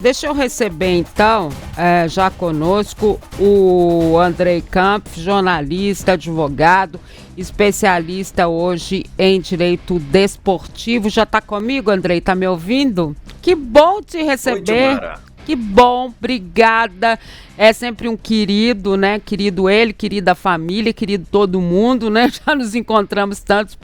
Deixa eu receber então, já conosco, o Andrei Campos, jornalista, advogado, especialista hoje em direito desportivo. Já está comigo, Andrei? Está me ouvindo? Que bom te Oi, receber. Dilmara. Que bom, obrigada. É sempre um querido, né? Querido ele, querida família, querido todo mundo, né? Já nos encontramos tanto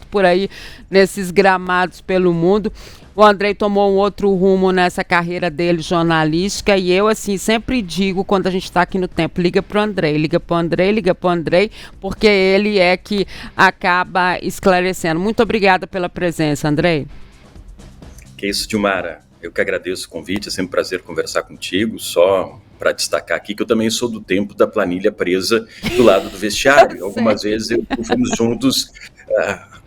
por aí nesses gramados pelo mundo. O Andrei tomou um outro rumo nessa carreira dele jornalística e eu, assim, sempre digo quando a gente está aqui no Tempo, liga pro Andrei, porque ele é que acaba esclarecendo. Muito obrigada pela presença, Andrei. Que isso, Dilmara. Eu que agradeço o convite, é sempre um prazer conversar contigo. Só para destacar aqui que eu também sou do tempo da planilha presa do lado do vestiário. Algumas vezes fomos juntos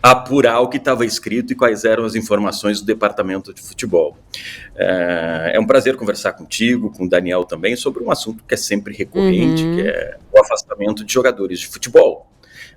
apurar o que estava escrito e quais eram as informações do departamento de futebol. É um prazer conversar contigo, com o Daniel também, sobre um assunto que é sempre recorrente, que é o afastamento de jogadores de futebol.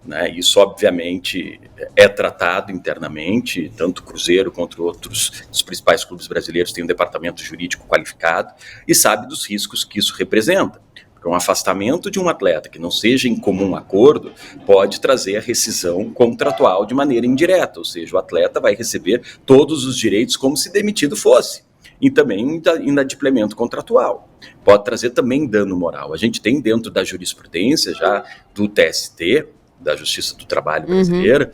Né? Isso, obviamente, é tratado internamente, tanto o Cruzeiro quanto outros dos principais clubes brasileiros têm um departamento jurídico qualificado e sabe dos riscos que isso representa. Porque um afastamento de um atleta que não seja em comum acordo pode trazer a rescisão contratual de maneira indireta, ou seja, o atleta vai receber todos os direitos como se demitido fosse. E também inadimplemento contratual. Pode trazer também dano moral. A gente tem dentro da jurisprudência já do TST, da Justiça do Trabalho brasileira,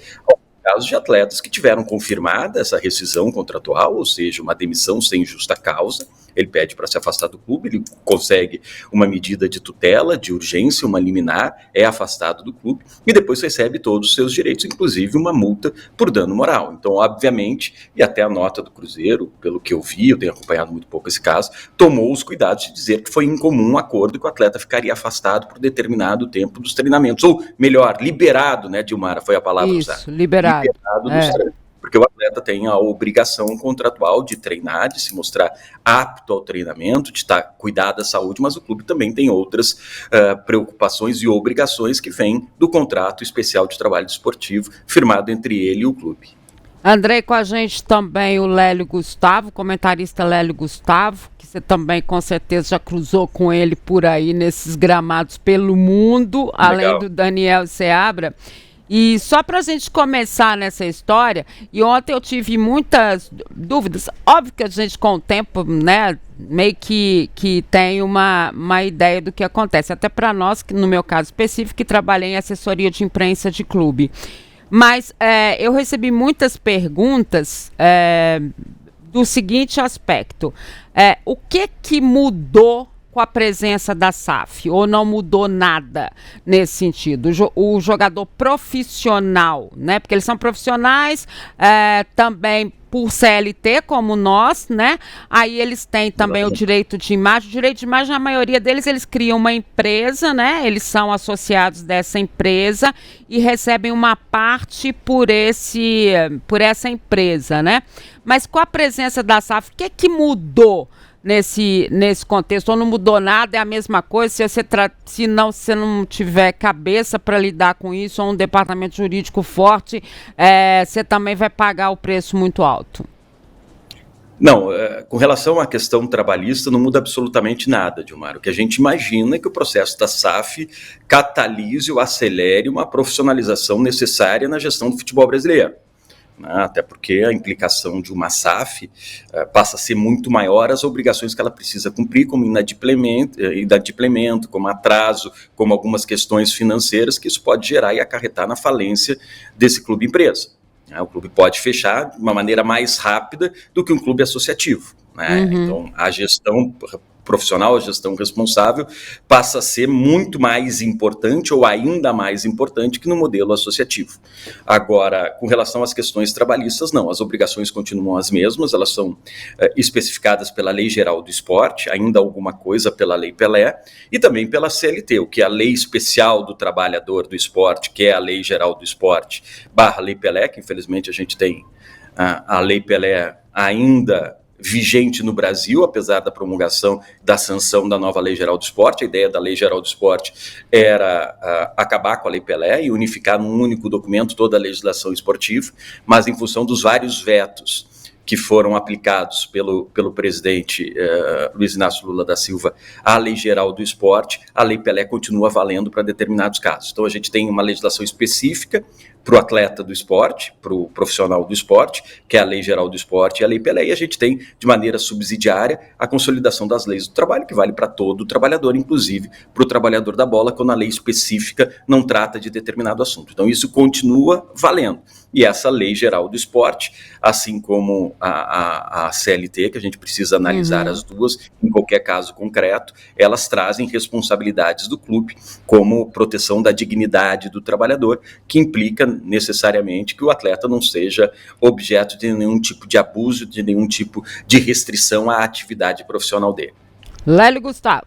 casos de atletas que tiveram confirmada essa rescisão contratual, ou seja, uma demissão sem justa causa. Ele pede para se afastar do clube, ele consegue uma medida de tutela, de urgência, uma liminar, é afastado do clube e depois recebe todos os seus direitos, inclusive uma multa por dano moral. Então, obviamente, e até a nota do Cruzeiro, pelo que eu vi, eu tenho acompanhado muito pouco esse caso, tomou os cuidados de dizer que foi em comum acordo que o atleta ficaria afastado por determinado tempo dos treinamentos, ou melhor, liberado, né, Dilmara, foi a palavra usada. Isso, liberado dos treinamentos. Porque o atleta tem a obrigação contratual de treinar, de se mostrar apto ao treinamento, de cuidar da saúde, mas o clube também tem outras preocupações e obrigações que vêm do contrato especial de trabalho desportivo firmado entre ele e o clube. Andrei, com a gente também o Lélio Gustavo, comentarista Lélio Gustavo, que você também com certeza já cruzou com ele por aí nesses gramados pelo mundo, Legal. Além do Daniel Seabra. E só para a gente começar nessa história, e ontem eu tive muitas dúvidas, óbvio que a gente com o tempo, né, meio que tem uma ideia do que acontece, até para nós, que no meu caso específico, que trabalhei em assessoria de imprensa de clube. Mas eu recebi muitas perguntas do seguinte aspecto, o que mudou com a presença da SAF, ou não mudou nada nesse sentido? O jogador profissional, né? Porque eles são profissionais também por CLT, como nós, né? Aí eles têm também o direito de imagem. O direito de imagem, a maioria deles, eles criam uma empresa, né? Eles são associados dessa empresa e recebem uma parte por essa empresa, né? Mas com a presença da SAF, o que mudou nesse contexto? Ou não mudou nada, é a mesma coisa? Se não tiver cabeça para lidar com isso, ou um departamento jurídico forte, você também vai pagar o preço muito alto. Não, com relação à questão trabalhista, não muda absolutamente nada, Dilmar. O que a gente imagina é que o processo da SAF catalise ou acelere uma profissionalização necessária na gestão do futebol brasileiro. Até porque a implicação de uma SAF passa a ser muito maior as obrigações que ela precisa cumprir, como inadimplemento, como atraso, como algumas questões financeiras, que isso pode gerar e acarretar na falência desse clube empresa. O clube pode fechar de uma maneira mais rápida do que um clube associativo. Então, a gestão profissional, a gestão responsável, passa a ser muito mais importante ou ainda mais importante que no modelo associativo. Agora, com relação às questões trabalhistas, não, as obrigações continuam as mesmas, elas são especificadas pela Lei Geral do Esporte, ainda alguma coisa pela Lei Pelé, e também pela CLT, o que é a Lei Especial do Trabalhador do Esporte, que é a Lei Geral do Esporte, / Lei Pelé, que infelizmente a gente tem a Lei Pelé ainda vigente no Brasil, apesar da promulgação da sanção da nova Lei Geral do Esporte. A ideia da Lei Geral do Esporte era acabar com a Lei Pelé e unificar num único documento toda a legislação esportiva, mas em função dos vários vetos que foram aplicados pelo presidente Luiz Inácio Lula da Silva à Lei Geral do Esporte, a Lei Pelé continua valendo para determinados casos. Então a gente tem uma legislação específica para o atleta do esporte, para o profissional do esporte, que é a Lei Geral do Esporte e a Lei Pelé, e a gente tem, de maneira subsidiária, a consolidação das leis do trabalho, que vale para todo o trabalhador, inclusive para o trabalhador da bola, quando a lei específica não trata de determinado assunto. Então isso continua valendo. E essa Lei Geral do Esporte, assim como a CLT, que a gente precisa analisar as duas, em qualquer caso concreto, elas trazem responsabilidades do clube, como proteção da dignidade do trabalhador, que implica necessariamente que o atleta não seja objeto de nenhum tipo de abuso, de nenhum tipo de restrição à atividade profissional dele. Lélio Gustavo.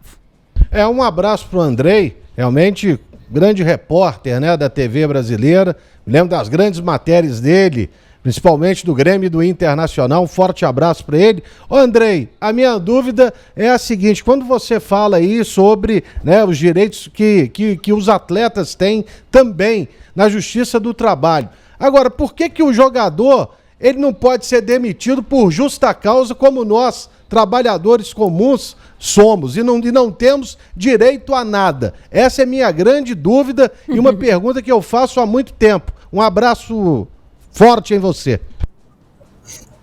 Um abraço para o Andrei, realmente grande repórter, né, da TV brasileira. Me lembro das grandes matérias dele, principalmente do Grêmio e do Internacional. Um forte abraço para ele. Ô Andrei, a minha dúvida é a seguinte: quando você fala aí sobre, né, os direitos que os atletas têm também na Justiça do Trabalho. Agora, por que o jogador ele não pode ser demitido por justa causa, como nós, trabalhadores comuns, somos, e não temos direito a nada? Essa é minha grande dúvida e uma pergunta que eu faço há muito tempo. Um abraço forte em você.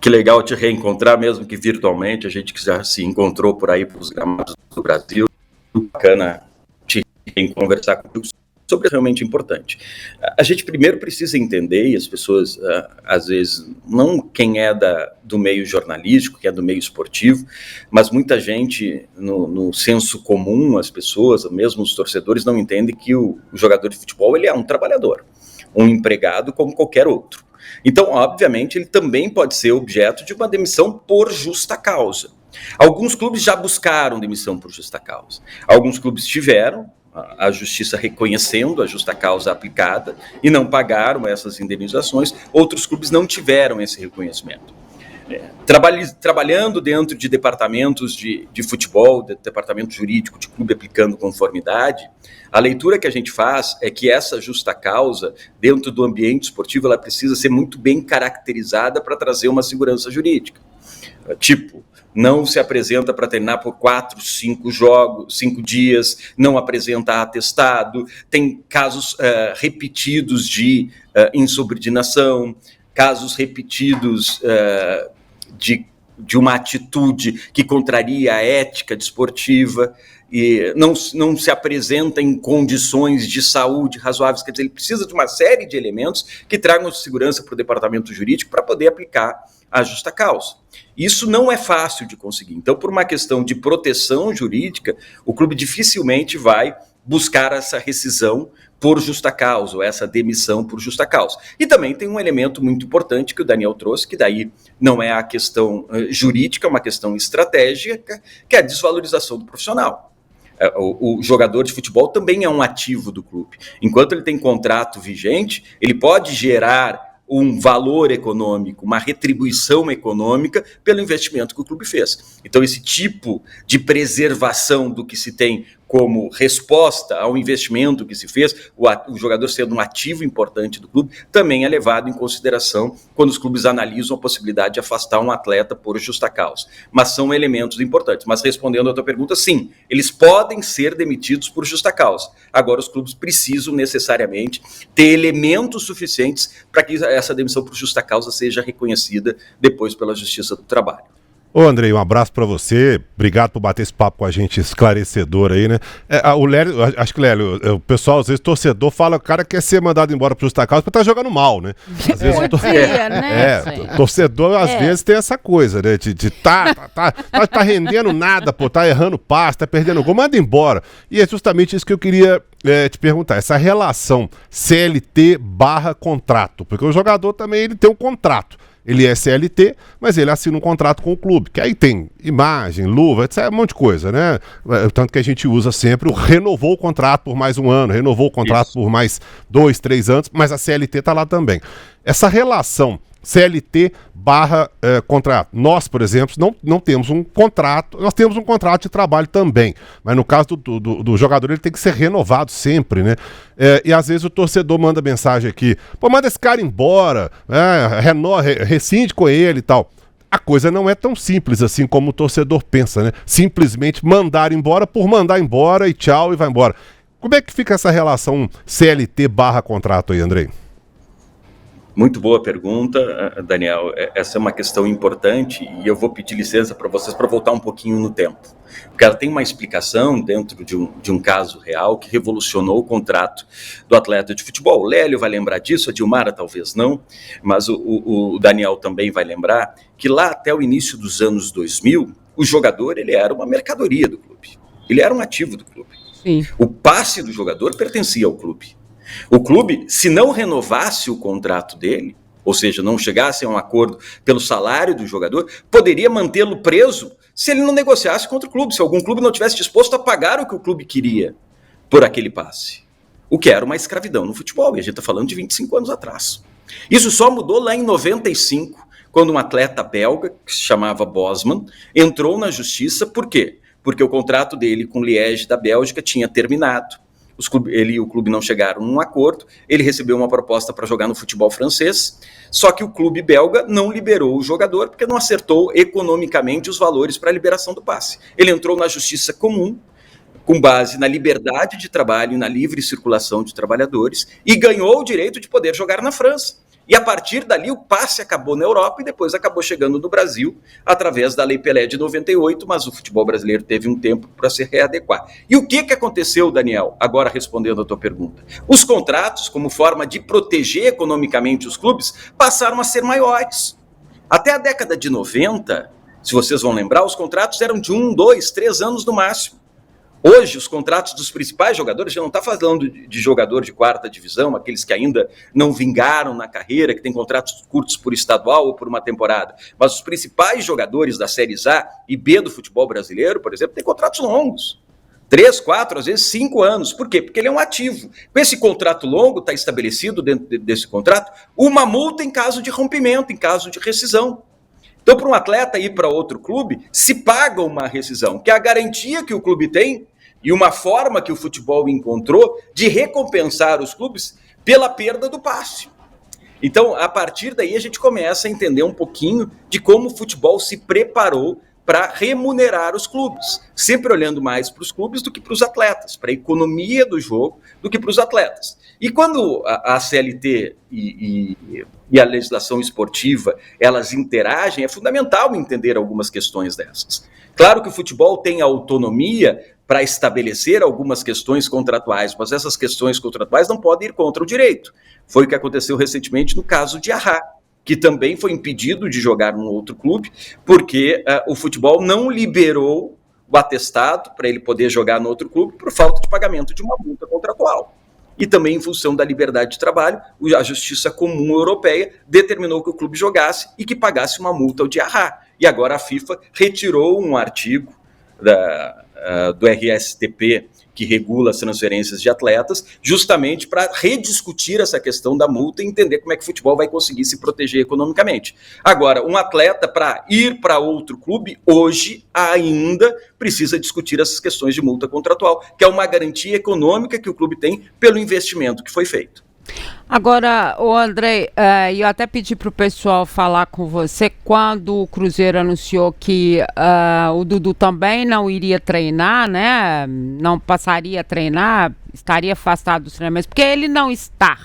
Que legal te reencontrar, mesmo que virtualmente. A gente que já se encontrou por aí pelos gramados do Brasil. Bacana te conversar contigo sobre o realmente importante. A gente primeiro precisa entender, e as pessoas, às vezes, não quem é do meio jornalístico, que é do meio esportivo, mas muita gente, no senso comum, as pessoas, mesmo os torcedores, não entendem que o jogador de futebol ele é um trabalhador, um empregado como qualquer outro. Então, obviamente, ele também pode ser objeto de uma demissão por justa causa. Alguns clubes já buscaram demissão por justa causa. Alguns clubes tiveram a justiça reconhecendo a justa causa aplicada e não pagaram essas indenizações. Outros clubes não tiveram esse reconhecimento. Trabalhando dentro de departamentos de futebol, de departamento jurídico, de clube aplicando conformidade, a leitura que a gente faz é que essa justa causa, dentro do ambiente esportivo, ela precisa ser muito bem caracterizada para trazer uma segurança jurídica. Tipo, não se apresenta para treinar por 4, 5 dias, não apresenta atestado, tem casos repetidos de insubordinação, casos repetidos de uma atitude que contraria a ética desportiva, e não se apresenta em condições de saúde razoáveis. Quer dizer, ele precisa de uma série de elementos que tragam segurança para o departamento jurídico para poder aplicar a justa causa. Isso não é fácil de conseguir. Então, por uma questão de proteção jurídica, o clube dificilmente vai buscar essa rescisão por justa causa, ou essa demissão por justa causa. E também tem um elemento muito importante que o Daniel trouxe, que daí não é a questão jurídica, é uma questão estratégica, que é a desvalorização do profissional. O jogador de futebol também é um ativo do clube. Enquanto ele tem contrato vigente, ele pode gerar um valor econômico, uma retribuição econômica pelo investimento que o clube fez. Então, esse tipo de preservação do que se tem como resposta ao investimento que se fez, o jogador sendo um ativo importante do clube, também é levado em consideração quando os clubes analisam a possibilidade de afastar um atleta por justa causa. Mas são elementos importantes. Mas respondendo a tua pergunta, sim, eles podem ser demitidos por justa causa. Agora, os clubes precisam necessariamente ter elementos suficientes para que essa demissão por justa causa seja reconhecida depois pela Justiça do Trabalho. Ô Andrei, um abraço pra você, obrigado por bater esse papo com a gente esclarecedor aí, né? O Lélio, acho que Lélio, o pessoal, às vezes, torcedor fala que o cara quer ser mandado embora por justa causa porque tá jogando mal, né? Às vezes torcedor, às vezes, tem essa coisa, né? Tá rendendo nada, pô, tá errando passe, tá perdendo gol, manda embora. E é justamente isso que eu queria te perguntar, essa relação CLT/contrato, porque o jogador também ele tem um contrato. Ele é CLT, mas ele assina um contrato com o clube, que aí tem imagem, luva, etc, um monte de coisa, né? Tanto que a gente usa sempre renovou o contrato por mais um ano, renovou o contrato por mais 2, 3 anos, mas a CLT tá lá também. Essa relação CLT/contrato. Nós, por exemplo, não temos um contrato, nós temos um contrato de trabalho também, mas no caso do jogador ele tem que ser renovado sempre, né? E às vezes o torcedor manda mensagem aqui, pô, manda esse cara embora, rescinde com ele e tal. a coisa não é tão simples assim como o torcedor pensa, né? Simplesmente mandar embora por mandar embora e tchau e vai embora. Como é que fica essa relação CLT barra contrato aí, Andrei? Muito boa pergunta, Daniel. Essa é uma questão importante e eu vou pedir licença para vocês para voltar um pouquinho no tempo. Porque ela tem uma explicação dentro de um caso real que revolucionou o contrato do atleta de futebol. O Lélio vai lembrar disso, a Dilmara talvez não, mas o Daniel também vai lembrar que lá até o início dos anos 2000, o jogador ele era uma mercadoria do clube. Ele era um ativo do clube. Sim. O passe do jogador pertencia ao clube. O clube, se não renovasse o contrato dele, ou seja, não chegasse a um acordo pelo salário do jogador, poderia mantê-lo preso se ele não negociasse contra o clube, se algum clube não tivesse disposto a pagar o que o clube queria por aquele passe. O que era uma escravidão no futebol, e a gente está falando de 25 anos atrás. Isso só mudou lá em 95, quando um atleta belga, que se chamava Bosman, entrou na justiça. Por quê? Porque o contrato dele com o Liège da Bélgica tinha terminado. Ele e o clube não chegaram num acordo, ele recebeu uma proposta para jogar no futebol francês, só que o clube belga não liberou o jogador porque não acertou economicamente os valores para a liberação do passe. Ele entrou na justiça comum, com base na liberdade de trabalho e na livre circulação de trabalhadores, e ganhou o direito de poder jogar na França. E a partir dali o passe acabou na Europa e depois acabou chegando no Brasil através da Lei Pelé de 98, mas o futebol brasileiro teve um tempo para se readequar. E o que aconteceu, Daniel? Agora respondendo a tua pergunta. Os contratos, como forma de proteger economicamente os clubes, passaram a ser maiores. Até a década de 90, se vocês vão lembrar, os contratos eram de 1, 2, 3 anos no máximo. Hoje, os contratos dos principais jogadores, já não está falando de jogador de quarta divisão, aqueles que ainda não vingaram na carreira, que têm contratos curtos por estadual ou por uma temporada, mas os principais jogadores das séries A e B do futebol brasileiro, por exemplo, têm contratos longos. 3, 4, às vezes 5 anos. Por quê? Porque ele é um ativo. Com esse contrato longo, está estabelecido dentro desse contrato uma multa em caso de rompimento, em caso de rescisão. Então, para um atleta ir para outro clube, se paga uma rescisão, que é a garantia que o clube tem e uma forma que o futebol encontrou de recompensar os clubes pela perda do passe. Então, a partir daí, a gente começa a entender um pouquinho de como o futebol se preparou para remunerar os clubes, sempre olhando mais para os clubes do que para os atletas, para a economia do jogo do que para os atletas. E quando a CLT e a legislação esportiva, elas interagem, é fundamental entender algumas questões dessas. Claro que o futebol tem autonomia para estabelecer algumas questões contratuais, mas essas questões contratuais não podem ir contra o direito. Foi o que aconteceu recentemente no caso de Arrá, que também foi impedido de jogar num outro clube, porque o futebol não liberou o atestado para ele poder jogar no outro clube por falta de pagamento de uma multa contratual. E também em função da liberdade de trabalho, a Justiça Comum Europeia determinou que o clube jogasse e que pagasse uma multa ao Diarra. E agora a FIFA retirou um artigo do RSTP que regula as transferências de atletas, justamente para rediscutir essa questão da multa e entender como é que o futebol vai conseguir se proteger economicamente. Agora, um atleta, para ir para outro clube, hoje ainda precisa discutir essas questões de multa contratual, que é uma garantia econômica que o clube tem pelo investimento que foi feito. Agora, Andrei, eu até pedi para o pessoal falar com você quando o Cruzeiro anunciou que o Dudu também não iria treinar, né? Não passaria a treinar, estaria afastado dos treinamentos, porque ele não está.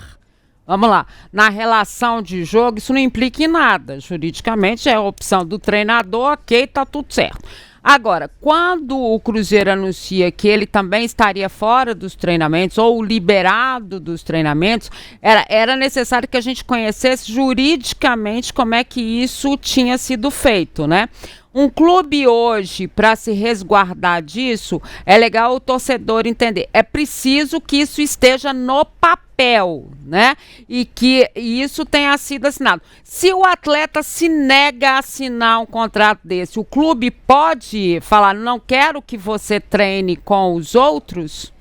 Vamos lá, na relação de jogo, isso não implica em nada. Juridicamente é a opção do treinador, ok, tá tudo certo. Agora, quando o Cruzeiro anuncia que ele também estaria fora dos treinamentos ou liberado dos treinamentos, era necessário que a gente conhecesse juridicamente como é que isso tinha sido feito, né? Um clube hoje, para se resguardar disso, é legal o torcedor entender. É preciso que isso esteja no papel, né? E que isso tenha sido assinado. Se o atleta se nega a assinar um contrato desse, o clube pode falar, não quero que você treine com os outros?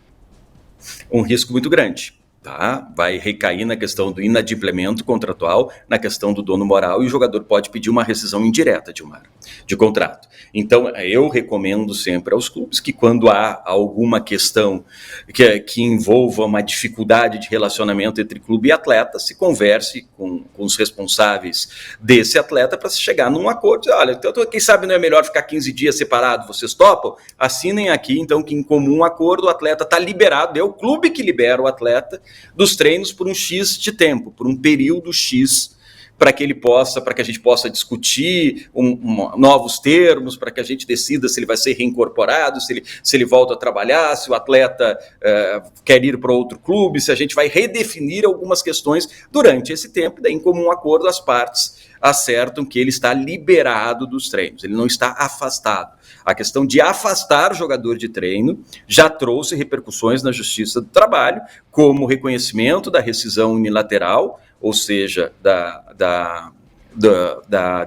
Um risco muito grande. Tá? Vai recair na questão do inadimplemento contratual, na questão do dono moral, e o jogador pode pedir uma rescisão indireta de contrato. Então, eu recomendo sempre aos clubes que, quando há alguma questão que envolva uma dificuldade de relacionamento entre clube e atleta, se converse com os responsáveis desse atleta para se chegar num acordo. Olha, então, quem sabe não é melhor ficar 15 dias separado, vocês topam? Assinem aqui, então, que em comum acordo o atleta está liberado, é o clube que libera o atleta dos treinos por um X de tempo, por um período X, para que a gente possa discutir novos termos, para que a gente decida se ele vai ser reincorporado, se ele volta a trabalhar, se o atleta quer ir para outro clube, se a gente vai redefinir algumas questões durante esse tempo, daí em comum acordo as partes acertam que ele está liberado dos treinos, ele não está afastado. A questão de afastar o jogador de treino já trouxe repercussões na Justiça do Trabalho, como reconhecimento da rescisão unilateral, ou seja, da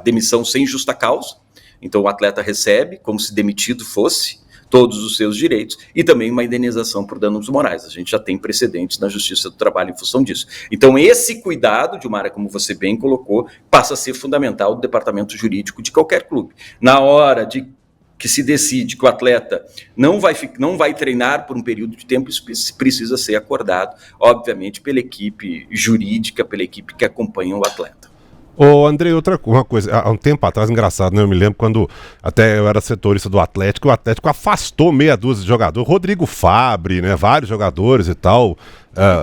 demissão sem justa causa. Então o atleta recebe, como se demitido fosse, todos os seus direitos, e também uma indenização por danos morais. A gente já tem precedentes na Justiça do Trabalho em função disso. Então esse cuidado, Dilmara, como você bem colocou, passa a ser fundamental do departamento jurídico de qualquer clube. Na hora que se decide que o atleta não vai treinar por um período de tempo, isso precisa ser acordado, obviamente, pela equipe jurídica, pela equipe que acompanha o atleta. Ô, Andrei, uma coisa, há um tempo atrás, engraçado, né? Eu me lembro quando até eu era setorista do Atlético, o Atlético afastou meia dúzia de jogadores, Rodrigo Fabre, né? Vários jogadores e tal.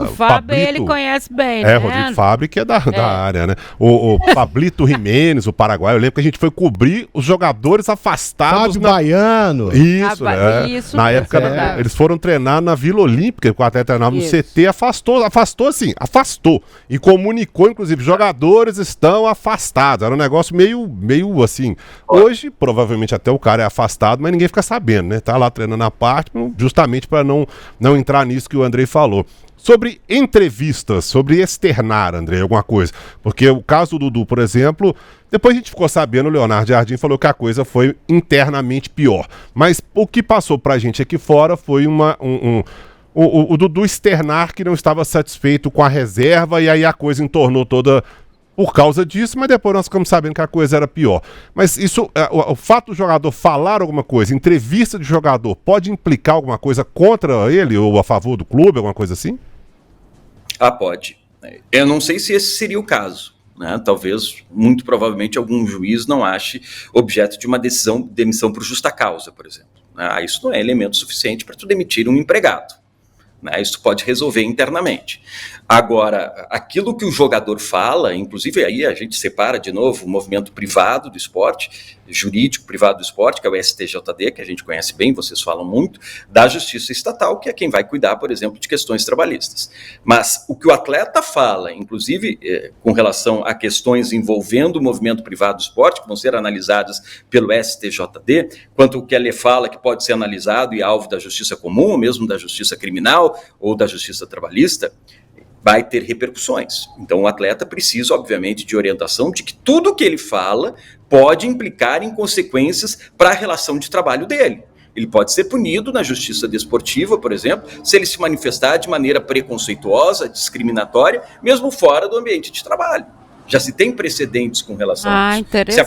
O Fábio, ele conhece bem, né? Rodrigo Fabre, que é da área, né? O Pablito Jimenez, o paraguaio, eu lembro que a gente foi cobrir os jogadores afastados. Fábio Baiano. Isso, né? Isso, na época, eles foram treinar na Vila Olímpica, que o atleta treinava no CT, afastou e comunicou, inclusive, jogadores estão afastados. Era um negócio meio assim. Hoje, provavelmente até o cara é afastado, mas ninguém fica sabendo, né? Tá lá treinando a parte, justamente para não entrar nisso que o Andrei falou. Sobre entrevistas, sobre externar, André, alguma coisa. Porque o caso do Dudu, por exemplo, depois a gente ficou sabendo, o Leonardo Jardim falou que a coisa foi internamente pior. Mas o que passou pra gente aqui fora foi o Dudu externar que não estava satisfeito com a reserva, e aí a coisa entornou toda por causa disso, mas depois nós ficamos sabendo que a coisa era pior. Mas isso, o fato do jogador falar alguma coisa, entrevista de jogador, pode implicar alguma coisa contra ele ou a favor do clube, alguma coisa assim? Pode. Eu não sei se esse seria o caso, né? Talvez, muito provavelmente, algum juiz não ache objeto de uma demissão por justa causa, por exemplo. Isso não é elemento suficiente para tu demitir um empregado. Isso pode resolver internamente. Agora, aquilo que o jogador fala, inclusive aí a gente separa de novo o movimento privado do esporte, jurídico privado do esporte, que é o STJD, que a gente conhece bem, vocês falam muito, da justiça estatal, que é quem vai cuidar, por exemplo, de questões trabalhistas. Mas o que o atleta fala, inclusive com relação a questões envolvendo o movimento privado do esporte, que vão ser analisadas pelo STJD, quanto o que ele fala que pode ser analisado e alvo da justiça comum, ou mesmo da justiça criminal, ou da justiça trabalhista, vai ter repercussões. Então o atleta precisa, obviamente, de orientação de que tudo o que ele fala pode implicar em consequências para a relação de trabalho dele. Ele pode ser punido na justiça desportiva, por exemplo, se ele se manifestar de maneira preconceituosa, discriminatória, mesmo fora do ambiente de trabalho. Já se tem precedentes com relação a isso. Se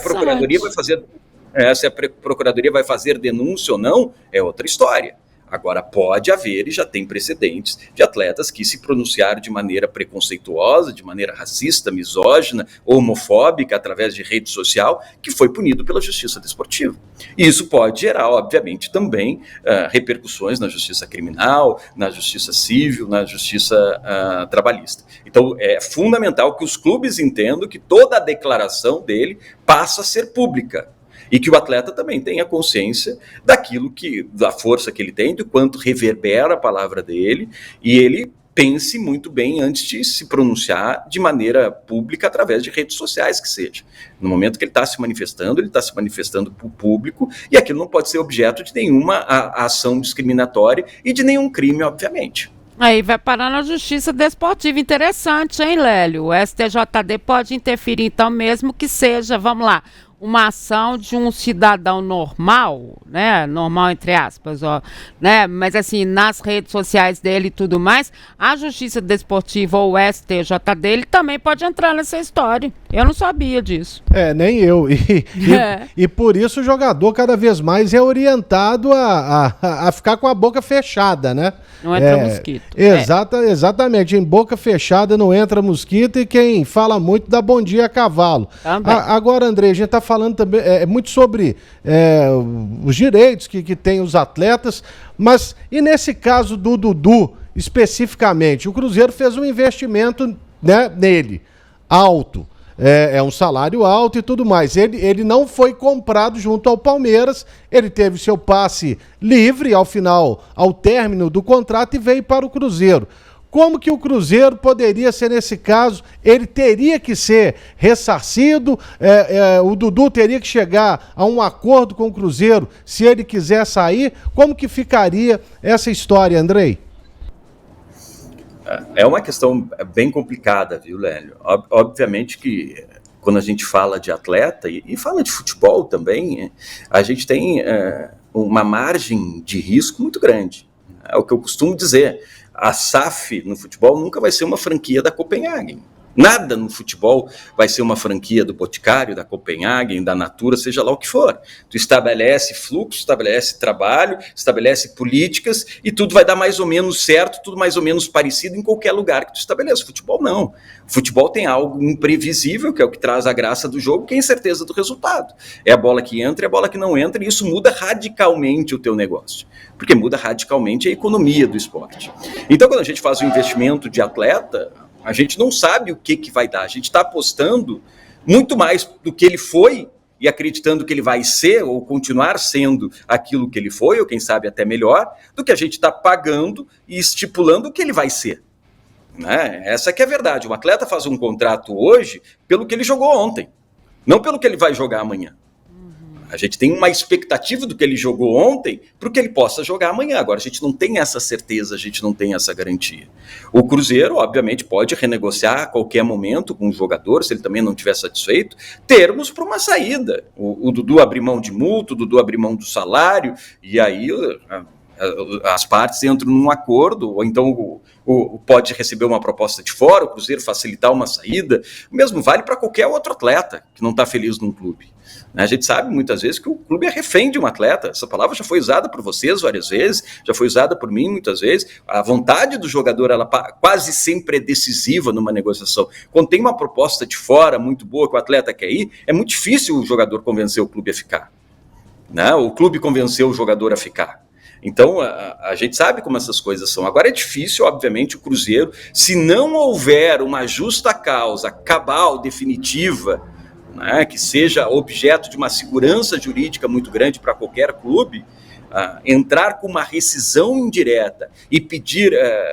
a Procuradoria vai fazer denúncia ou não, é outra história. Agora, pode haver, e já tem precedentes, de atletas que se pronunciaram de maneira preconceituosa, de maneira racista, misógina, homofóbica, através de rede social, que foi punido pela justiça desportiva. E isso pode gerar, obviamente, também repercussões na justiça criminal, na justiça civil, na justiça trabalhista. Então, é fundamental que os clubes entendam que toda a declaração dele passa a ser pública. E que o atleta também tenha consciência da força que ele tem, do quanto reverbera a palavra dele, e ele pense muito bem antes de se pronunciar de maneira pública através de redes sociais, que seja. No momento que ele está se manifestando para o público, e aquilo não pode ser objeto de nenhuma ação discriminatória e de nenhum crime, obviamente. Aí vai parar na justiça desportiva. Interessante, hein, Lélio? O STJD pode interferir, então, mesmo que seja, vamos lá, uma ação de um cidadão normal, né? Normal entre aspas, ó, né? Mas assim, nas redes sociais dele e tudo mais, a Justiça Desportiva ou o STJ dele também pode entrar nessa história. Eu não sabia disso. Nem eu. E por isso o jogador cada vez mais é orientado a ficar com a boca fechada, né? Não entra mosquito. Exatamente. Em boca fechada não entra mosquito, e quem fala muito dá bom dia a cavalo. Agora, André, a gente está falando também muito sobre os direitos que tem os atletas, mas e nesse caso do Dudu, especificamente? O Cruzeiro fez um investimento, né, nele, alto. É um salário alto e tudo mais. Ele não foi comprado junto ao Palmeiras, ele teve seu passe livre ao término do contrato, e veio para o Cruzeiro. Como que o Cruzeiro poderia ser nesse caso? Ele teria que ser ressarcido, o Dudu teria que chegar a um acordo com o Cruzeiro se ele quiser sair? Como que ficaria essa história, Andrei? É uma questão bem complicada, viu, Lélio? Obviamente que quando a gente fala de atleta e fala de futebol também, a gente tem uma margem de risco muito grande. É o que eu costumo dizer. A SAF no futebol nunca vai ser uma franquia da Copenhagen. Nada no futebol vai ser uma franquia do Boticário, da Copenhagen, da Natura, seja lá o que for. Tu estabelece fluxo, estabelece trabalho, estabelece políticas e tudo vai dar mais ou menos certo, tudo mais ou menos parecido em qualquer lugar que tu estabeleça. Futebol não. O futebol tem algo imprevisível, que é o que traz a graça do jogo, que é a incerteza do resultado. É a bola que entra e a bola que não entra, e isso muda radicalmente o teu negócio, porque muda radicalmente a economia do esporte. Então, quando a gente faz um investimento de atleta, a gente não sabe o que vai dar. A gente está apostando muito mais do que ele foi e acreditando que ele vai ser ou continuar sendo aquilo que ele foi, ou quem sabe até melhor, do que a gente está pagando e estipulando o que ele vai ser. Né? Essa que é a verdade. O atleta faz um contrato hoje pelo que ele jogou ontem, não pelo que ele vai jogar amanhã. A gente tem uma expectativa do que ele jogou ontem para o que ele possa jogar amanhã. Agora, a gente não tem essa certeza, a gente não tem essa garantia. O Cruzeiro, obviamente, pode renegociar a qualquer momento com o jogador, se ele também não estiver satisfeito, termos para uma saída. O Dudu abrir mão de multa, o Dudu abrir mão do salário, e aí as partes entram num acordo, ou então pode receber uma proposta de fora, o Cruzeiro facilitar uma saída. O mesmo vale para qualquer outro atleta que não está feliz num clube. A gente sabe muitas vezes que o clube é refém de um atleta. Essa palavra já foi usada por vocês várias vezes, já foi usada por mim muitas vezes. A vontade do jogador, ela quase sempre é decisiva numa negociação. Quando tem uma proposta de fora muito boa que o atleta quer ir, é muito difícil o jogador convencer o clube a ficar. Né? O clube convenceu o jogador a ficar. Então, a gente sabe como essas coisas são. Agora é difícil, obviamente, o Cruzeiro, se não houver uma justa causa, cabal, definitiva, né, que seja objeto de uma segurança jurídica muito grande para qualquer clube, entrar com uma rescisão indireta e pedir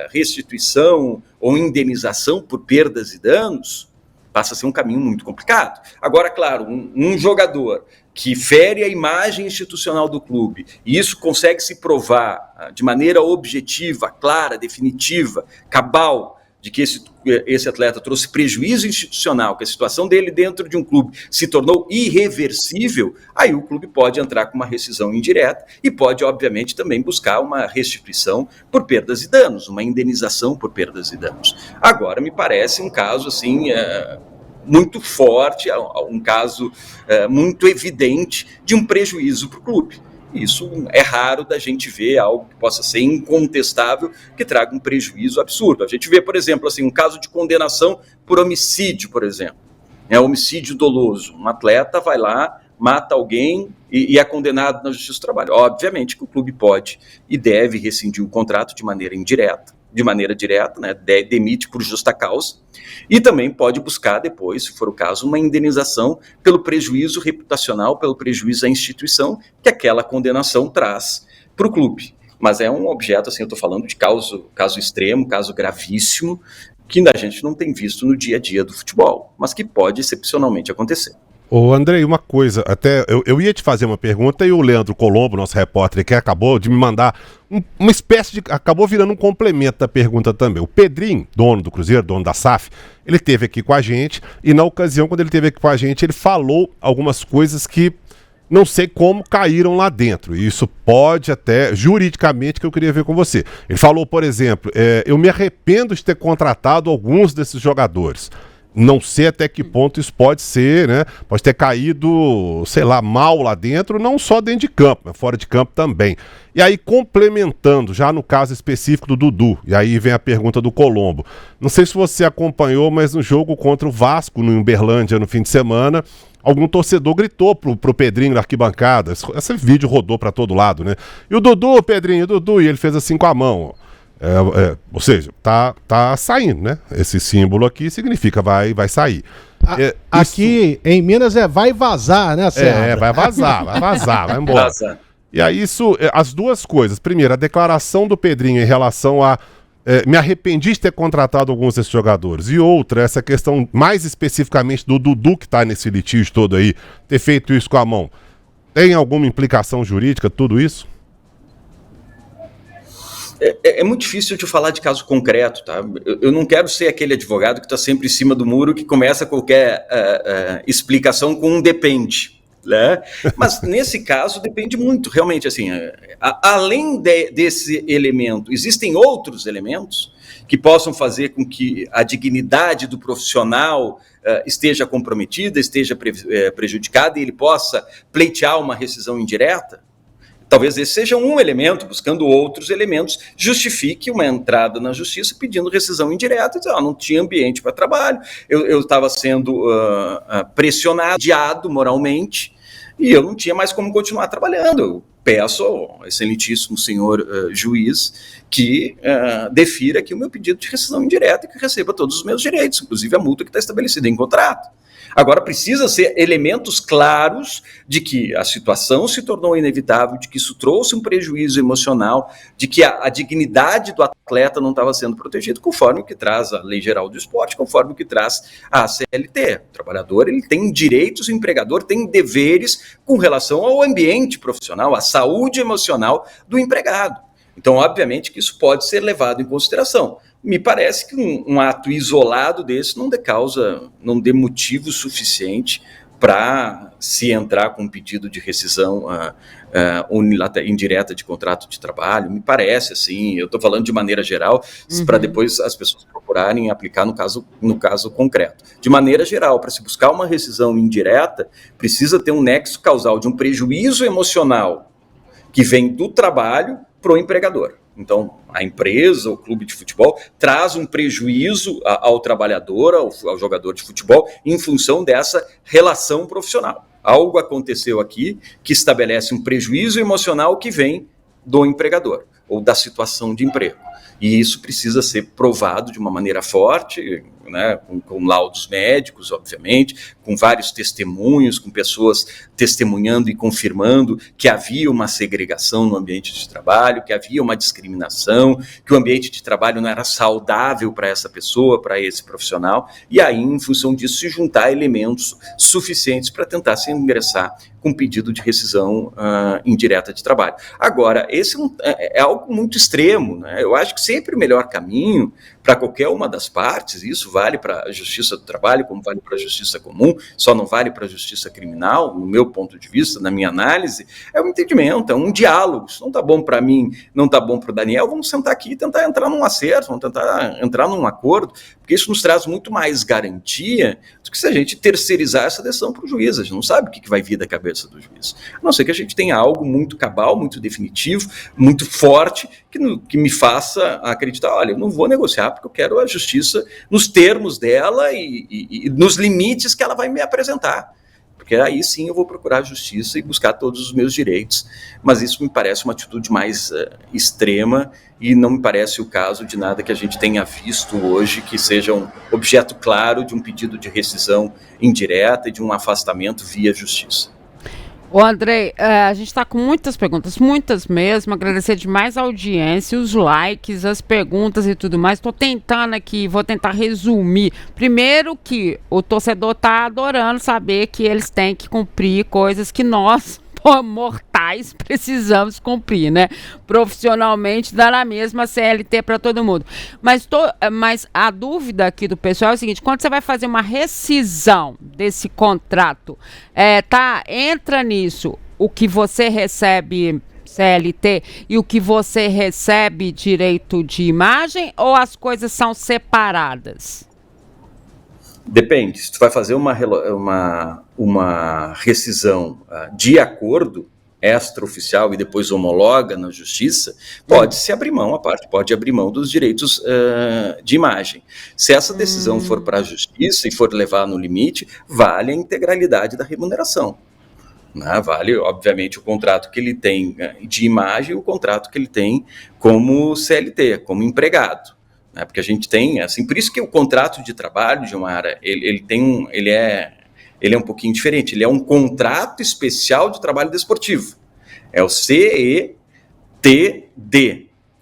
restituição ou indenização por perdas e danos, passa a ser um caminho muito complicado. Agora, claro, um jogador que fere a imagem institucional do clube, e isso consegue se provar de maneira objetiva, clara, definitiva, cabal, de que esse atleta trouxe prejuízo institucional, que a situação dele dentro de um clube se tornou irreversível, aí o clube pode entrar com uma rescisão indireta e pode, obviamente, também buscar uma restituição por perdas e danos, uma indenização por perdas e danos. Agora, me parece um caso, assim, muito forte, um caso muito evidente de um prejuízo para o clube. Isso é raro da gente ver algo que possa ser incontestável, que traga um prejuízo absurdo. A gente vê, por exemplo, assim, um caso de condenação por homicídio, por exemplo. Homicídio doloso. Um atleta vai lá, mata alguém e é condenado na Justiça do Trabalho. Obviamente que o clube pode e deve rescindir o contrato de maneira indireta, de maneira direta, né, demite por justa causa, e também pode buscar depois, se for o caso, uma indenização pelo prejuízo reputacional, pelo prejuízo à instituição que aquela condenação traz para o clube. Mas é um objeto, assim, eu estou falando de caso extremo, caso gravíssimo, que a gente não tem visto no dia a dia do futebol, mas que pode excepcionalmente acontecer. Ô Andrei, uma coisa, até eu ia te fazer uma pergunta e o Leandro Colombo, nosso repórter aqui, acabou de me mandar uma espécie de... acabou virando um complemento da pergunta também. O Pedrinho, dono do Cruzeiro, dono da SAF, ele esteve aqui com a gente e na ocasião, quando ele esteve aqui com a gente, ele falou algumas coisas que não sei como caíram lá dentro. E isso pode até, juridicamente, que eu queria ver com você. Ele falou, por exemplo, eu me arrependo de ter contratado alguns desses jogadores. Não sei até que ponto isso pode ser, né? Pode ter caído, sei lá, mal lá dentro, não só dentro de campo, mas fora de campo também. E aí, complementando, já no caso específico do Dudu, e aí vem a pergunta do Colombo. Não sei se você acompanhou, mas no jogo contra o Vasco, no Uberlândia, no fim de semana, algum torcedor gritou pro Pedrinho na arquibancada. Esse vídeo rodou pra todo lado, né? E o Dudu, Pedrinho, o Dudu, e ele fez assim com a mão, ó. Ou seja, tá saindo, né? Esse símbolo aqui significa vai sair. Aqui em Minas vai vazar, né, Sérgio? Vai vazar, vai embora. Vaza. E aí as duas coisas. Primeiro, a declaração do Pedrinho em relação a me arrependi de ter contratado alguns desses jogadores. E outra, essa questão mais especificamente do Dudu, que tá nesse litígio todo aí, ter feito isso com a mão. Tem alguma implicação jurídica tudo isso? É muito difícil de falar de caso concreto, tá? Eu não quero ser aquele advogado que está sempre em cima do muro, que começa qualquer explicação com um depende, né? Mas nesse caso depende muito, realmente, assim, além desse elemento, existem outros elementos que possam fazer com que a dignidade do profissional esteja comprometida, esteja prejudicada e ele possa pleitear uma rescisão indireta. Talvez esse seja um elemento, buscando outros elementos, justifique uma entrada na justiça pedindo rescisão indireta, e dizer, não tinha ambiente para trabalho, eu estava sendo pressionado, adiado moralmente, e eu não tinha mais como continuar trabalhando. Eu peço ao excelentíssimo senhor juiz que defira aqui o meu pedido de rescisão indireta e que receba todos os meus direitos, inclusive a multa que está estabelecida em contrato. Agora, precisa ser elementos claros de que a situação se tornou inevitável, de que isso trouxe um prejuízo emocional, de que a dignidade do atleta não estava sendo protegida, conforme o que traz a Lei Geral do Esporte, conforme o que traz a CLT. O trabalhador ele tem direitos, o empregador tem deveres com relação ao ambiente profissional, à saúde emocional do empregado. Então, obviamente que isso pode ser levado em consideração. Me parece que um ato isolado desse não dê motivo suficiente para se entrar com um pedido de rescisão indireta de contrato de trabalho. Me parece, assim, eu estou falando de maneira geral, para depois as pessoas procurarem aplicar no caso concreto. De maneira geral, para se buscar uma rescisão indireta, precisa ter um nexo causal de um prejuízo emocional que vem do trabalho para o empregador. Então, a empresa, o clube de futebol, traz um prejuízo ao trabalhador, ao jogador de futebol, em função dessa relação profissional. Algo aconteceu aqui que estabelece um prejuízo emocional que vem do empregador, ou da situação de emprego. E isso precisa ser provado de uma maneira forte, né, com laudos médicos, obviamente, com vários testemunhos, com pessoas testemunhando e confirmando que havia uma segregação no ambiente de trabalho, que havia uma discriminação, que o ambiente de trabalho não era saudável para essa pessoa, para esse profissional, e aí, em função disso, se juntar elementos suficientes para tentar se ingressar com pedido de rescisão indireta de trabalho. Agora, esse é algo muito extremo, né? Eu acho que sempre o melhor caminho para qualquer uma das partes, isso vale para a justiça do trabalho, como vale para a justiça comum, só não vale para a justiça criminal, no meu ponto de vista, na minha análise, é um entendimento, é um diálogo. Isso não está bom para mim, não está bom para o Daniel, vamos sentar aqui e tentar entrar num acerto, vamos tentar entrar num acordo, porque isso nos traz muito mais garantia do que se a gente terceirizar essa decisão para o juiz. A gente não sabe o que vai vir da cabeça do juiz. A não ser que a gente tenha algo muito cabal, muito definitivo, muito forte, que me faça acreditar, olha, eu não vou negociar porque eu quero a justiça nos termos dela e nos limites que ela vai me apresentar. Porque aí sim eu vou procurar a justiça e buscar todos os meus direitos. Mas isso me parece uma atitude mais extrema e não me parece o caso de nada que a gente tenha visto hoje que seja um objeto claro de um pedido de rescisão indireta e de um afastamento via justiça. Ô, Andrei, a gente está com muitas perguntas, muitas mesmo. Agradecer demais a audiência, os likes, as perguntas e tudo mais. Estou tentando aqui, vou tentar resumir. Primeiro que o torcedor está adorando saber que eles têm que cumprir coisas que nós, mortais, precisamos cumprir, né? Profissionalmente, dá na mesma CLT para todo mundo. Mas a dúvida aqui do pessoal é o seguinte: quando você vai fazer uma rescisão desse contrato, entra nisso o que você recebe CLT e o que você recebe direito de imagem, ou as coisas são separadas? Depende. Se tu vai fazer uma rescisão de acordo extraoficial e depois homologa na justiça, pode-se abrir mão, a parte pode abrir mão dos direitos de imagem. Se essa decisão for para a justiça e for levar no limite, vale a integralidade da remuneração. Vale, obviamente, o contrato que ele tem de imagem e o contrato que ele tem como CLT, como empregado. Porque a gente tem, assim, por isso que o contrato de trabalho, Gilmara, ele é um pouquinho diferente. Ele é um contrato especial de trabalho desportivo. É o CETD,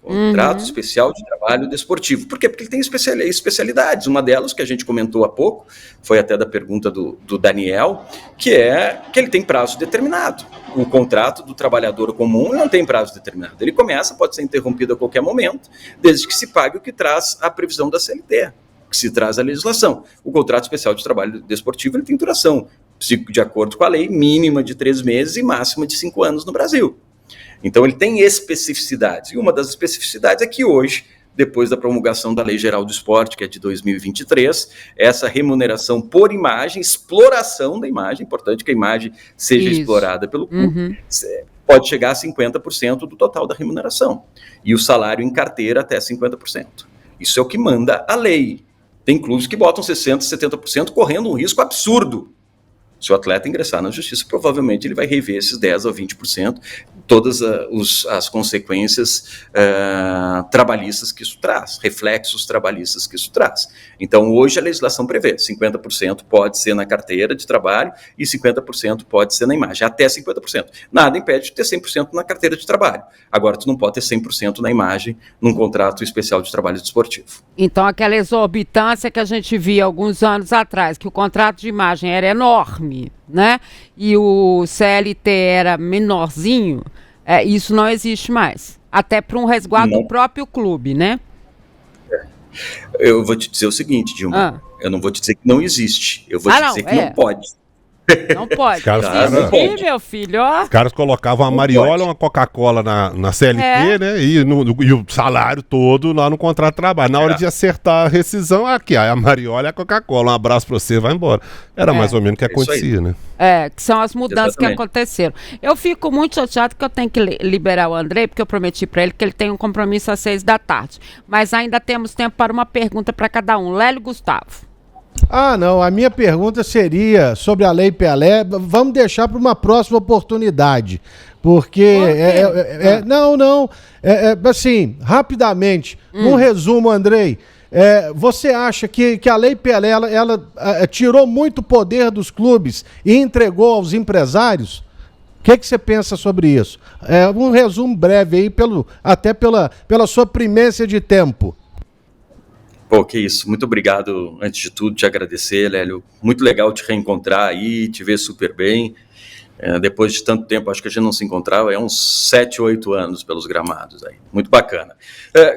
Contrato Especial de Trabalho Desportivo. Por quê? Porque ele tem especialidades. Uma delas, que a gente comentou há pouco, foi até da pergunta do Daniel, que é que ele tem prazo determinado. O contrato do trabalhador comum não tem prazo determinado. Ele começa, pode ser interrompido a qualquer momento, desde que se pague o que traz a previsão da CLT, que se traz a legislação. O contrato especial de trabalho desportivo, ele tem duração, de acordo com a lei, mínima de 3 meses e máxima de 5 anos no Brasil. Então ele tem especificidades, e uma das especificidades é que hoje, depois da promulgação da Lei Geral do Esporte, que é de 2023, essa remuneração por imagem, exploração da imagem, importante que a imagem seja explorada pelo clube, pode chegar a 50% do total da remuneração, e o salário em carteira até 50%. Isso é o que manda a lei. Tem clubes que botam 60%, 70%, correndo um risco absurdo. Se o atleta ingressar na justiça, provavelmente ele vai rever esses 10% a 20%, todas as consequências trabalhistas que isso traz, reflexos trabalhistas que isso traz. Então, hoje a legislação prevê 50% pode ser na carteira de trabalho e 50% pode ser na imagem, até 50%. Nada impede de ter 100% na carteira de trabalho. Agora, tu não pode ter 100% na imagem num contrato especial de trabalho desportivo. Então, aquela exorbitância que a gente via alguns anos atrás, que o contrato de imagem era enorme, né? E o CLT era menorzinho, isso não existe mais. Até para um resguardo do próprio clube, né? Eu vou te dizer o seguinte, Dilma. Eu não vou te dizer que não existe. Eu vou te dizer que não pode. Não pode. Sim, meu filho, ó. Os caras colocavam uma mariola, uma Coca-Cola na CLT, né? E o salário todo lá no contrato de trabalho. Na hora de acertar a rescisão, aqui, a mariola e a Coca-Cola. Um abraço pra você, vai embora. Era mais ou menos o que acontecia, né? Que são as mudanças que aconteceram. Eu fico muito chateado que eu tenho que liberar o Andrei, porque eu prometi para ele que ele tem um compromisso às 6 da tarde. Mas ainda temos tempo para uma pergunta para cada um. Lélio Gustavo. Não, a minha pergunta seria sobre a Lei Pelé. Vamos deixar para uma próxima oportunidade, porque assim, rapidamente, um resumo, Andrei. Você acha que a Lei Pelé ela tirou muito poder dos clubes e entregou aos empresários? O que você pensa sobre isso? Um resumo breve aí, até pela sua primência de tempo. Pô, que isso. Muito obrigado, antes de tudo, te agradecer, Lélio. Muito legal te reencontrar aí, te ver super bem. Depois de tanto tempo, acho que a gente não se encontrava, uns 7, 8 anos pelos gramados aí. Muito bacana.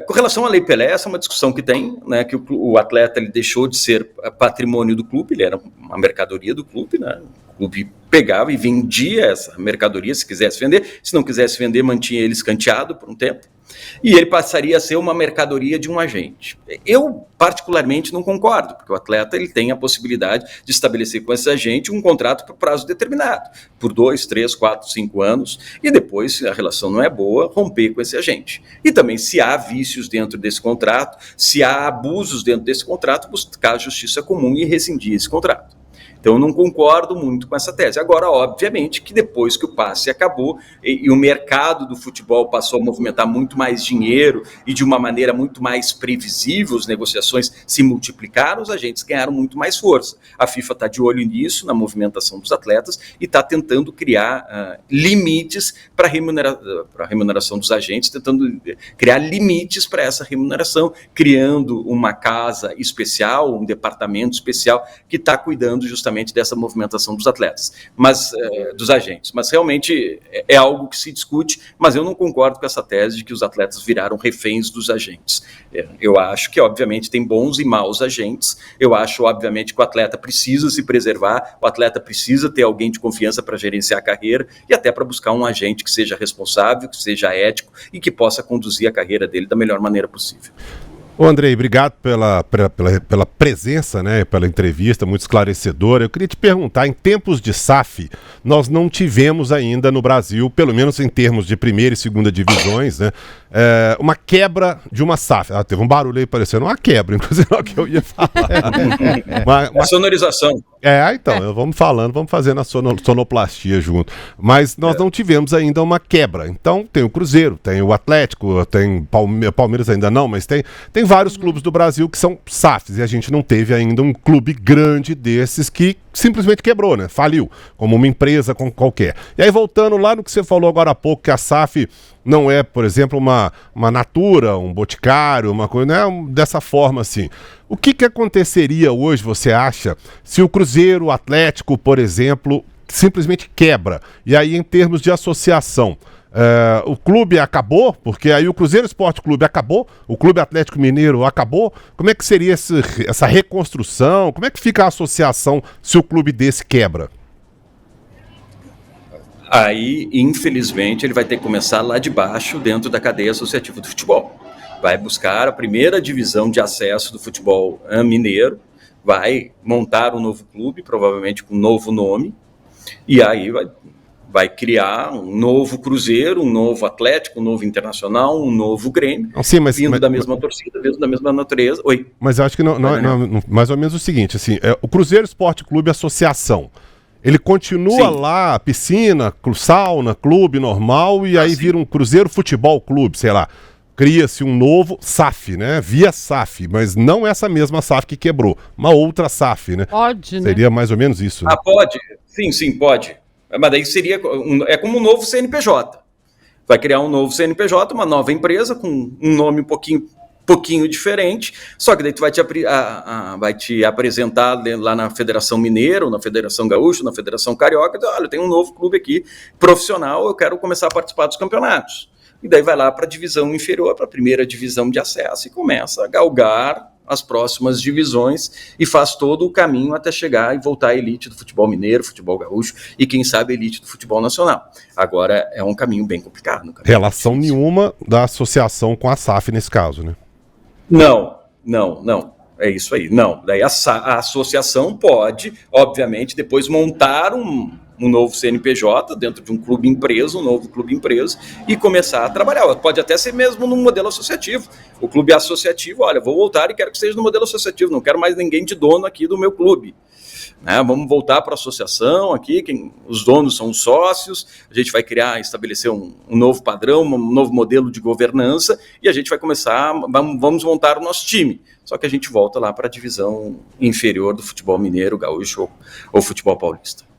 Com relação à Lei Pelé, essa é uma discussão que tem, né, que o atleta ele deixou de ser patrimônio do clube, ele era uma mercadoria do clube, né? O clube pegava e vendia essa mercadoria se quisesse vender, se não quisesse vender, mantinha ele escanteado por um tempo. E ele passaria a ser uma mercadoria de um agente. Eu, particularmente, não concordo, porque o atleta ele tem a possibilidade de estabelecer com esse agente um contrato por prazo determinado, por 2, 3, 4, 5 anos, e depois, se a relação não é boa, romper com esse agente. E também, se há vícios dentro desse contrato, se há abusos dentro desse contrato, buscar a justiça comum e rescindir esse contrato. Então eu não concordo muito com essa tese. Agora, obviamente, que depois que o passe acabou e o mercado do futebol passou a movimentar muito mais dinheiro e de uma maneira muito mais previsível, as negociações se multiplicaram, os agentes ganharam muito mais força. A FIFA está de olho nisso, na movimentação dos atletas, e está tentando criar limites para a remuneração dos agentes, tentando criar limites para essa remuneração, criando uma casa especial, um departamento especial que está cuidando justamente dessa movimentação dos atletas, dos agentes. Mas realmente é algo que se discute, mas eu não concordo com essa tese de que os atletas viraram reféns dos agentes. Eu acho que, obviamente, tem bons e maus agentes. Eu acho, obviamente, que o atleta precisa se preservar, o atleta precisa ter alguém de confiança para gerenciar a carreira e até para buscar um agente que seja responsável, que seja ético e que possa conduzir a carreira dele da melhor maneira possível. Ô Andrei, obrigado pela presença, né, pela entrevista muito esclarecedora. Eu queria te perguntar, em tempos de SAF, nós não tivemos ainda no Brasil, pelo menos em termos de primeira e segunda divisões, né, uma quebra de uma SAF. Teve um barulho aí parecendo uma quebra, inclusive é o que eu ia falar. A sonorização. Então, vamos falando, vamos fazendo a sonoplastia junto. Mas nós não tivemos ainda uma quebra. Então, tem o Cruzeiro, tem o Atlético, tem Palmeiras ainda não, mas tem vários clubes do Brasil que são SAFs, e a gente não teve ainda um clube grande desses que simplesmente quebrou, né? Faliu, como uma empresa qualquer. E aí, voltando lá no que você falou agora há pouco, que a SAF não é, por exemplo, uma Natura, um Boticário, uma coisa, não é dessa forma assim. O que aconteceria hoje, você acha, se o Cruzeiro, o Atlético, por exemplo, simplesmente quebra? E aí, em termos de associação, o clube acabou, porque aí o Cruzeiro Esporte Clube acabou, o Clube Atlético Mineiro acabou. Como é que seria essa reconstrução? Como é que fica a associação se o clube desse quebra? Aí, infelizmente, ele vai ter que começar lá de baixo, dentro da cadeia associativa do futebol. Vai buscar a primeira divisão de acesso do futebol mineiro, vai montar um novo clube, provavelmente com um novo nome, e aí vai criar um novo Cruzeiro, um novo Atlético, um novo Internacional, um novo Grêmio, vindo da mesma torcida, vindo da mesma natureza. Oi. Mas eu acho que não, mais ou menos o seguinte, assim, o Cruzeiro Esporte Clube Associação, ele continua lá, piscina, sauna, clube normal, e aí vira um Cruzeiro Futebol Clube, sei lá. Cria-se um novo SAF, né? Via SAF, mas não essa mesma SAF que quebrou, uma outra SAF, né? Pode, né? Seria mais ou menos isso, né? Pode. Sim, pode. Mas daí seria é como um novo CNPJ. Vai criar um novo CNPJ, uma nova empresa com um nome um pouquinho diferente, só que daí tu vai te apresentar lá na Federação Mineira, ou na Federação Gaúcha, na Federação Carioca, e diz, olha, tem um novo clube aqui, profissional, eu quero começar a participar dos campeonatos. E daí vai lá para a divisão inferior, para a primeira divisão de acesso, e começa a galgar as próximas divisões e faz todo o caminho até chegar e voltar à elite do futebol mineiro, futebol gaúcho e, quem sabe, a elite do futebol nacional. Agora, é um caminho bem complicado. Relação nenhuma da associação com a SAF nesse caso, né? Não. É isso aí. Não. Daí a associação pode, obviamente, depois montar um novo CNPJ dentro de um clube empresa, um novo clube empresa, e começar a trabalhar. Pode até ser mesmo num modelo associativo. O clube associativo, olha, vou voltar e quero que seja no modelo associativo, não quero mais ninguém de dono aqui do meu clube. Vamos voltar para a associação aqui, os donos são os sócios, a gente vai estabelecer um novo padrão, um novo modelo de governança, e a gente vai começar, vamos montar o nosso time. Só que a gente volta lá para a divisão inferior do futebol mineiro, gaúcho ou futebol paulista.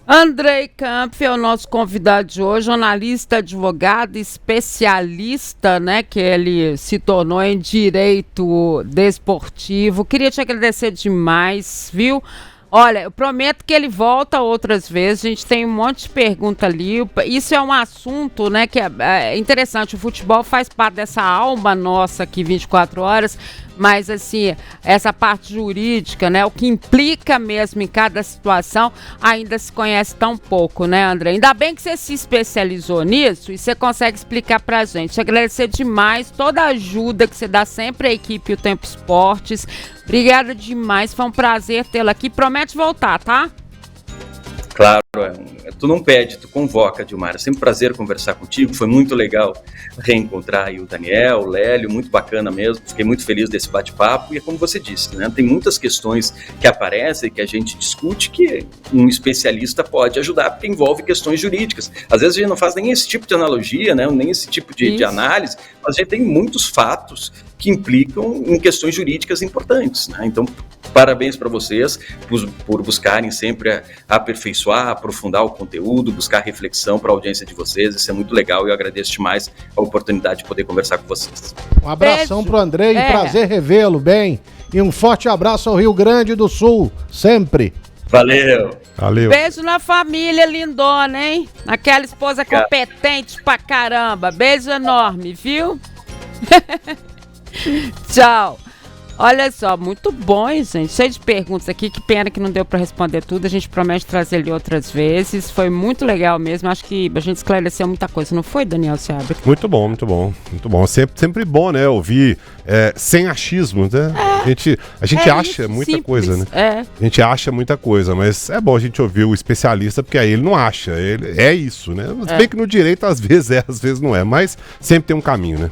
Andrei Kampf é o nosso convidado de hoje, jornalista, advogado, especialista, né, que ele se tornou em direito desportivo. Queria te agradecer demais, viu? Olha, eu prometo que ele volta outras vezes, a gente tem um monte de pergunta ali. Isso é um assunto, né, que é interessante. O futebol faz parte dessa alma nossa aqui, 24 horas, mas assim, essa parte jurídica, né, o que implica mesmo em cada situação, ainda se conhece tão pouco, né, André? Ainda bem que você se especializou nisso e você consegue explicar pra gente. Agradecer demais toda a ajuda que você dá sempre à equipe O Tempo Esportes. Obrigada demais, foi um prazer tê-la aqui. Promete voltar, tá? Claro, tu não pede, tu convoca, Dilmara. É sempre um prazer conversar contigo. Foi muito legal reencontrar aí o Daniel, o Lélio, muito bacana mesmo. Fiquei muito feliz desse bate-papo. E é como você disse, né? Tem muitas questões que aparecem, que a gente discute, que um especialista pode ajudar, porque envolve questões jurídicas. Às vezes a gente não faz nem esse tipo de analogia, né? Nem esse tipo de análise, mas a gente tem muitos fatos que implicam em questões jurídicas importantes, né? Então, parabéns para vocês por buscarem sempre aperfeiçoar, aprofundar o conteúdo, buscar reflexão para a audiência de vocês. Isso é muito legal e eu agradeço demais a oportunidade de poder conversar com vocês. Um abração pro Andrei, prazer revê-lo bem. E um forte abraço ao Rio Grande do Sul, sempre. Valeu. Beijo na família lindona, hein? Aquela esposa competente pra caramba. Beijo enorme, viu? Tchau. Olha só, muito bom, hein, gente? Cheio de perguntas aqui, que pena que não deu para responder tudo. A gente promete trazer ele outras vezes. Foi muito legal mesmo. Acho que a gente esclareceu muita coisa, não foi, Daniel Seabra? Muito bom, muito bom. Muito bom. Sempre bom, né? Ouvir sem achismos, né? A gente acha isso, muita coisa, né? A gente acha muita coisa, mas é bom a gente ouvir o especialista, porque aí ele não acha. Ele, é isso, né? Se bem que no direito às vezes às vezes não é, mas sempre tem um caminho, né?